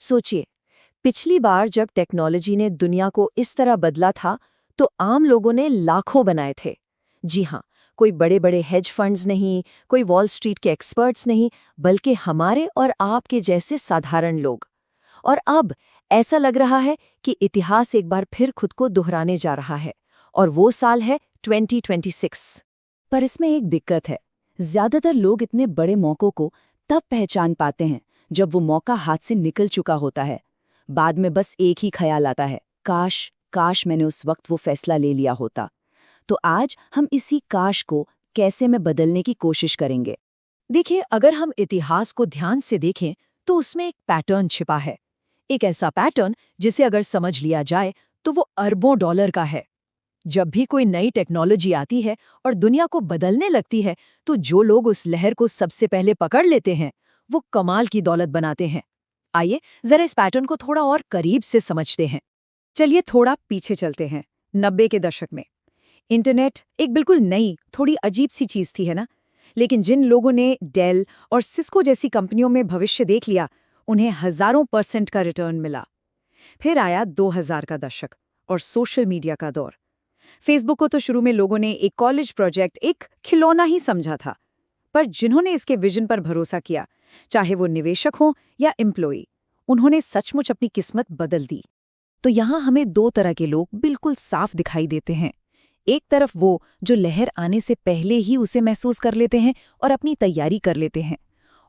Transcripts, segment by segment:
सोचिए, पिछली बार जब टेक्नोलॉजी ने दुनिया को इस तरह बदला था, तो आम लोगों ने लाखों बनाए थे। जी हाँ, कोई बड़े बड़े हेज फंड्स नहीं, कोई वॉल स्ट्रीट के एक्सपर्ट्स नहीं, बल्कि हमारे और आपके जैसे साधारण लोग। और अब ऐसा लग रहा है कि इतिहास एक बार फिर खुद को दोहराने जा रहा है, और वो साल है 2026। पर इसमें एक दिक्कत है। ज्यादातर लोग इतने बड़े मौकों को तब पहचान पाते हैं जब वो मौका हाथ से निकल चुका होता है। बाद में बस एक ही ख्याल आता है, काश काश मैंने उस वक्त वो फैसला ले लिया होता। तो आज हम इसी काश को कैसे में बदलने की कोशिश करेंगे। देखिए, अगर हम इतिहास को ध्यान से देखें तो उसमें एक पैटर्न छिपा है। एक ऐसा पैटर्न जिसे अगर समझ लिया जाए तो वो अरबों डॉलर का है। जब भी कोई नई टेक्नोलॉजी आती है और दुनिया को बदलने लगती है, तो जो लोग उस लहर को सबसे पहले पकड़ लेते हैं, वो कमाल की दौलत बनाते हैं। आइए जरा इस पैटर्न को थोड़ा और करीब से समझते हैं। चलिए थोड़ा पीछे चलते हैं, 90 के दशक में। इंटरनेट एक बिल्कुल नई, थोड़ी अजीब सी चीज थी, है ना? लेकिन जिन लोगों ने डेल और सिस्को जैसी कंपनियों में भविष्य देख लिया, उन्हें हजारों % का रिटर्न मिला। फिर आया 2000 का दशक और सोशल मीडिया का दौर। फेसबुक को तो शुरू में लोगों ने एक कॉलेज प्रोजेक्ट, एक खिलौना ही समझा था। पर जिन्होंने इसके विजन पर भरोसा किया, चाहे वो निवेशक हों या एम्प्लॉई, उन्होंने सचमुच अपनी किस्मत बदल दी। तो यहाँ हमें दो तरह के लोग बिल्कुल साफ दिखाई देते हैं। एक तरफ वो जो लहर आने से पहले ही उसे महसूस कर लेते हैं और अपनी तैयारी कर लेते हैं,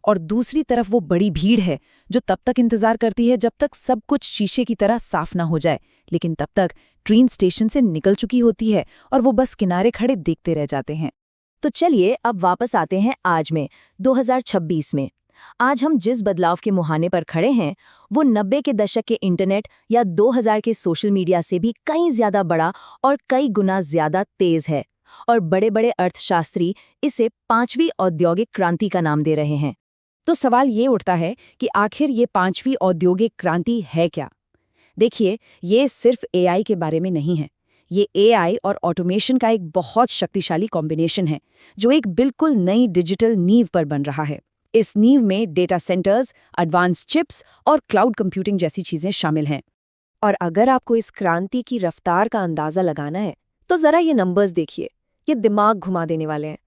और दूसरी तरफ वो बड़ी भीड़ है जो तब तक इंतजार करती है जब तक सब कुछ शीशे की तरह साफ ना हो जाए, लेकिन तब तक ट्रेन स्टेशन से निकल चुकी होती है और वो बस किनारे खड़े देखते रह जाते हैं। तो चलिए अब वापस आते हैं आज में, 2026 में। आज हम जिस बदलाव के मुहाने पर खड़े हैं, वो 90 के दशक के इंटरनेट या 2000 के सोशल मीडिया से भी कहीं ज्यादा बड़ा और कई गुना ज्यादा तेज है। और बड़े बड़े अर्थशास्त्री इसे 5वीं औद्योगिक क्रांति का नाम दे रहे हैं। तो सवाल ये उठता है कि आखिर ये 5वीं औद्योगिक क्रांति है क्या? देखिए, ये सिर्फ एआई के बारे में नहीं है। ये एआई और ऑटोमेशन का एक बहुत शक्तिशाली कॉम्बिनेशन है, जो एक बिल्कुल नई डिजिटल नींव पर बन रहा है। इस नींव में डेटा सेंटर्स, एडवांस चिप्स और क्लाउड कंप्यूटिंग जैसी चीजें शामिल हैं। और अगर आपको इस क्रांति की रफ्तार का अंदाजा लगाना है, तो जरा ये नंबर्स देखिए। ये दिमाग घुमा देने वाले हैं।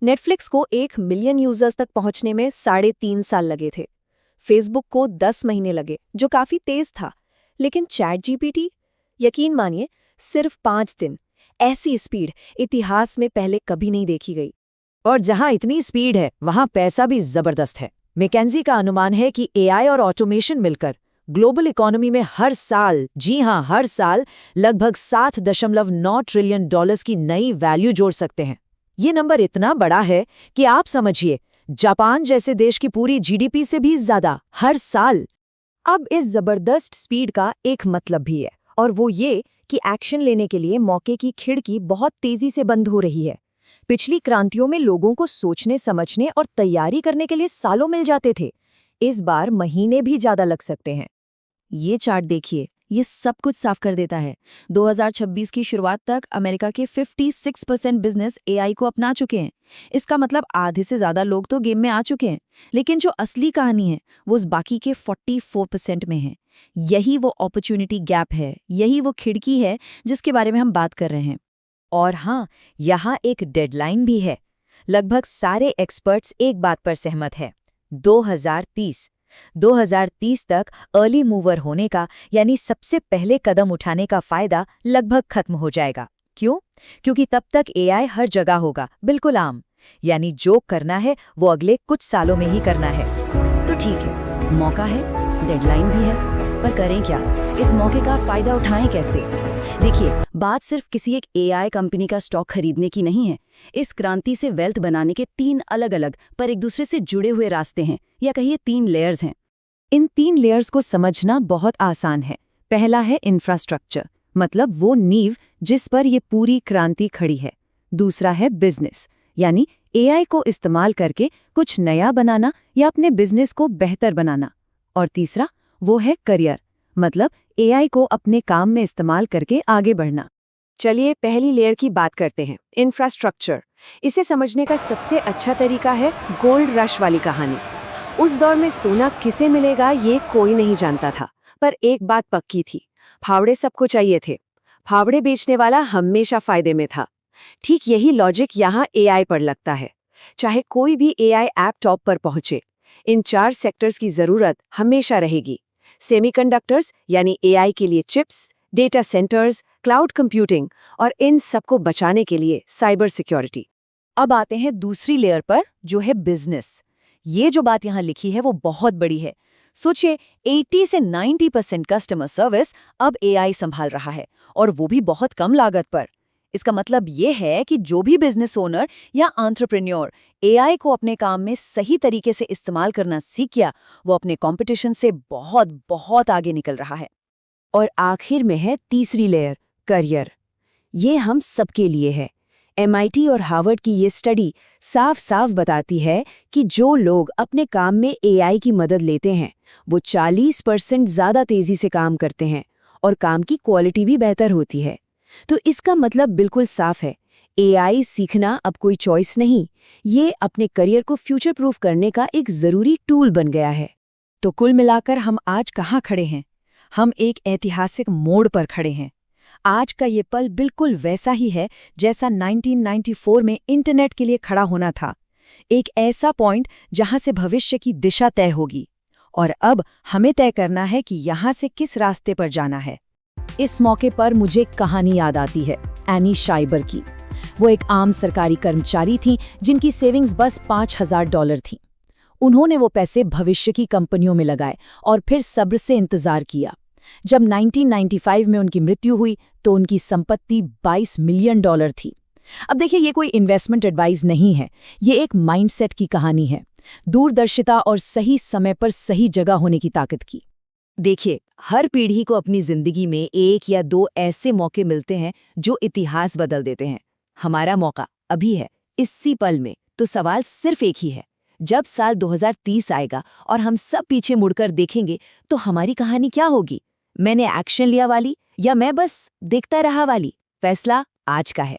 नेटफ्लिक्स को 1 मिलियन यूजर्स तक पहुंचने में 3.5 साल लगे थे। फेसबुक को 10 महीने लगे, जो काफी तेज था। लेकिन चैट जीपीटी, यकीन मानिए, सिर्फ 5 दिन। ऐसी स्पीड इतिहास में पहले कभी नहीं देखी गई। और जहां इतनी स्पीड है, वहां पैसा भी जबरदस्त है। मैकेंजी का अनुमान है कि एआई और ऑटोमेशन मिलकर ग्लोबल इकोनॉमी में हर साल, जी हां हर साल, लगभग 7.9 ट्रिलियन डॉलर्स की नई वैल्यू जोड़ सकते हैं। ये नंबर इतना बड़ा है कि आप समझिए, जापान जैसे देश की पूरी जीडीपी से भी ज्यादा हर साल। अब इस जबरदस्त स्पीड का एक मतलब भी है, और वो ये कि एक्शन लेने के लिए मौके की खिड़की बहुत तेजी से बंद हो रही है। पिछली क्रांतियों में लोगों को सोचने, समझने और तैयारी करने के लिए सालों मिल जाते थे। इस बार महीने भी ज्यादा लग सकते हैं। ये चार्ट देखिए, ये सब कुछ साफ कर देता है। 2026 की शुरुआत तक अमेरिका के 56% बिजनेस एआई को अपना चुके हैं। इसका मतलब आधे से ज्यादा लोग तो गेम में आ चुके हैं। लेकिन जो असली कहानी है, वो उस बाकी के 44% में है। यही वो अपॉर्चुनिटी गैप है, यही वो खिड़की है जिसके बारे में हम बात कर रहे हैं। और हाँ, यहाँ एक डेडलाइन भी है। लगभग सारे एक्सपर्ट्स एक बात पर सहमत हैं, 2030 तक अर्ली मूवर होने का, यानी सबसे पहले कदम उठाने का फायदा लगभग खत्म हो जाएगा। क्यों? क्योंकि तब तक एआई हर जगह होगा, बिल्कुल आम। यानी जो करना है वो अगले कुछ सालों में ही करना है। तो ठीक है, मौका है, डेडलाइन भी है, पर करें क्या? इस मौके का फायदा उठाएं कैसे? देखिए, बात सिर्फ किसी एक एआई कंपनी का स्टॉक खरीदने की नहीं है। इस क्रांति से वेल्थ बनाने के 3 अलग-अलग पर एक दूसरे से जुड़े हुए रास्ते हैं, या कहिए 3 लेयर्स हैं। इन 3 लेयर्स को समझना बहुत आसान है। पहला है इंफ्रास्ट्रक्चर, मतलब वो नींव जिस पर ये पूरी क्रांति खड़ी है। दूसरा है बिजनेस, यानी एआई को इस्तेमाल करके कुछ नया बनाना या अपने बिजनेस को बेहतर बनाना। और तीसरा वो है करियर, मतलब एआई को अपने काम में इस्तेमाल करके आगे बढ़ना। चलिए पहली लेयर की बात करते हैं, इंफ्रास्ट्रक्चर। इसे समझने का सबसे अच्छा तरीका है गोल्ड रश वाली कहानी। उस दौर में सोना किसे मिलेगा ये कोई नहीं जानता था, पर एक बात पक्की थी, फावड़े सबको चाहिए थे। फावड़े बेचने वाला हमेशा फायदे में था। ठीक यही लॉजिक यहाँ एआई पर लगता है। चाहे कोई भी एआई ऐप टॉप पर पहुंचे, इन 4 सेक्टर्स की जरूरत हमेशा रहेगी। सेमीकंडक्टर्स यानी एआई के लिए chips, data centres, cloud computing और इन सबको बचाने के लिए साइबर सिक्योरिटी। अब आते हैं दूसरी लेयर पर, जो है बिजनेस। ये जो बात यहाँ लिखी है वो बहुत बड़ी है। सोचिए, 80 से 90% कस्टमर सर्विस अब एआई संभाल रहा है, और वो भी बहुत कम लागत पर। इसका मतलब ये है कि जो भी बिजनेस ओनर या एंटरप्रेन्योर एआई को अपने काम में सही तरीके से इस्तेमाल करना सीख गया, वो अपने कंपटीशन से बहुत बहुत आगे निकल रहा है। और आखिर में है तीसरी लेयर, करियर। ये हम सबके लिए है। MIT और हार्वर्ड की ये स्टडी साफ साफ बताती है कि जो लोग अपने काम में एआई की मदद लेते हैं, वो 40% ज़्यादा तेज़ी से काम करते हैं और काम की क्वालिटी भी बेहतर होती है। तो इसका मतलब बिल्कुल साफ है, एआई सीखना अब कोई चॉइस नहीं, ये अपने करियर को फ्यूचर प्रूफ करने का एक ज़रूरी टूल बन गया है। तो कुल मिलाकर हम आज कहाँ खड़े हैं? हम एक ऐतिहासिक मोड़ पर खड़े हैं। आज का ये पल बिल्कुल वैसा ही है जैसा 1994 में इंटरनेट के लिए खड़ा होना था। एक ऐसा पॉइंट जहां से भविष्य की दिशा तय होगी, और अब हमें तय करना है कि यहां से किस रास्ते पर जाना है। इस मौके पर मुझे एक कहानी याद आती है, एनी शाइबर की। वो एक आम सरकारी कर्मचारी थीं जिनकी सेविंग्स बस $5000 थीं। उन्होंने वो पैसे भविष्य की कंपनियों में लगाए और फिर सब्र से इंतजार किया। जब 1995 में उनकी मृत्यु हुई तो उनकी संपत्ति $22 मिलियन थी। अब देखिए, ये कोई इन्वेस्टमेंट एडवाइस नहीं है, ये एक माइंडसेट की कहानी है, दूरदर्शिता और सही समय पर सही जगह होने की ताकत की। देखिए, हर पीढ़ी को अपनी जिंदगी में 1 या 2 ऐसे मौके मिलते हैं जो इतिहास बदल देते हैं। हमारा मौका अभी है, इसी पल में। तो सवाल सिर्फ एक ही है, जब साल 2030 आएगा और हम सब पीछे मुड़कर देखेंगे तो हमारी कहानी क्या होगी? मैंने एक्शन लिया वाली या मैं बस देखता रहा वाली? फैसला आज का है।